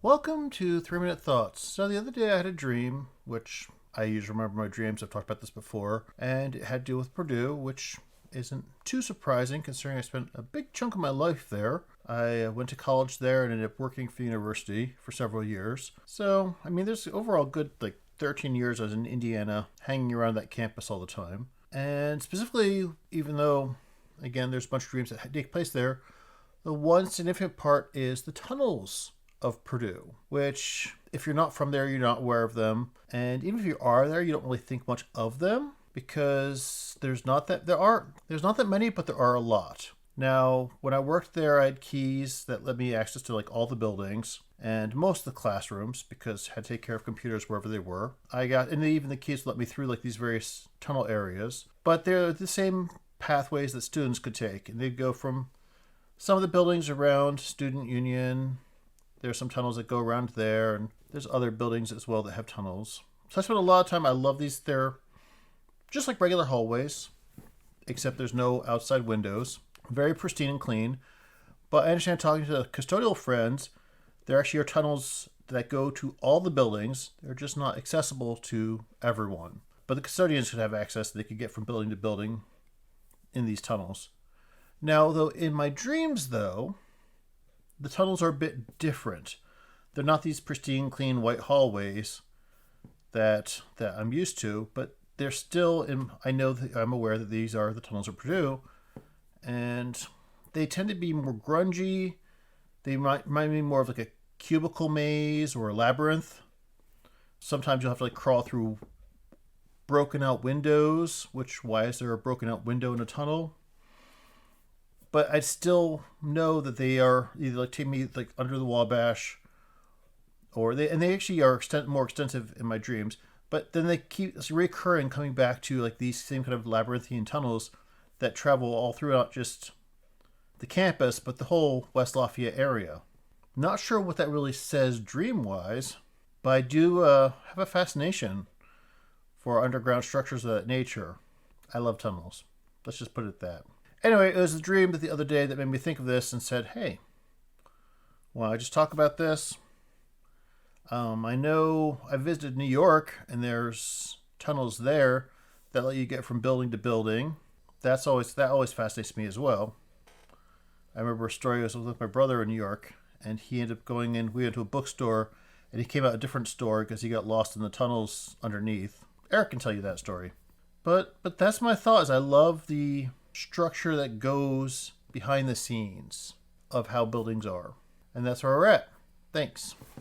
Welcome to 3 Minute Thoughts. So the other day I had a dream, which I usually remember my dreams. I've talked about this before, and it had to do with Purdue, which isn't too surprising considering I spent a big chunk of my life there. I went to college there and ended up working for the university for several years. So, there's overall good 13 years I was in Indiana, hanging around that campus all the time. And specifically, even though, again, there's a bunch of dreams that take place there, the one significant part is the tunnels of Purdue, which if you're not from there, you're not aware of them. And even if you are there, you don't really think much of them because there's not that many, but there are a lot. Now, when I worked there, I had keys that let me access to all the buildings and most of the classrooms because I had to take care of computers wherever they were. And even the keys let me through these various tunnel areas, but they're the same pathways that students could take, and they'd go from some of the buildings around Student Union. There's some tunnels that go around there, and there's other buildings as well that have tunnels. So I spent a lot of time. I love these. They're just like regular hallways, except there's no outside windows. Very pristine and clean. But I understand, talking to the custodial friends, there actually are tunnels that go to all the buildings. They're just not accessible to everyone. But the custodians could have access. They could get from building to building in these tunnels. Now, though, in my dreams, the tunnels are a bit different. They're not these pristine, clean, white hallways that I'm used to, but they're still I'm aware that these are the tunnels of Purdue, and they tend to be more grungy. They might be more of a cubicle maze or a labyrinth. Sometimes you'll have to crawl through broken out windows, why is there a broken out window in a tunnel? But I still know that they are either take me under the Wabash, or they actually are more extensive in my dreams. But then they keep recurring, coming back to these same kind of labyrinthine tunnels that travel all throughout just the campus, but the whole West Lafayette area. Not sure what that really says dream-wise, but I do have a fascination for underground structures of that nature. I love tunnels. Let's just put it at that. Anyway, it was a dream the other day that made me think of this and said, hey, well, I just talk about this. I know I visited New York, and there's tunnels there that let you get from building to building. That always fascinates me as well. I remember a story. I was with my brother in New York, and he ended up going in. We went to a bookstore, and he came out a different store because he got lost in the tunnels underneath. Eric can tell you that story. But that's my thought. Is I love the structure that goes behind the scenes of how buildings are. And that's where we're at. Thanks.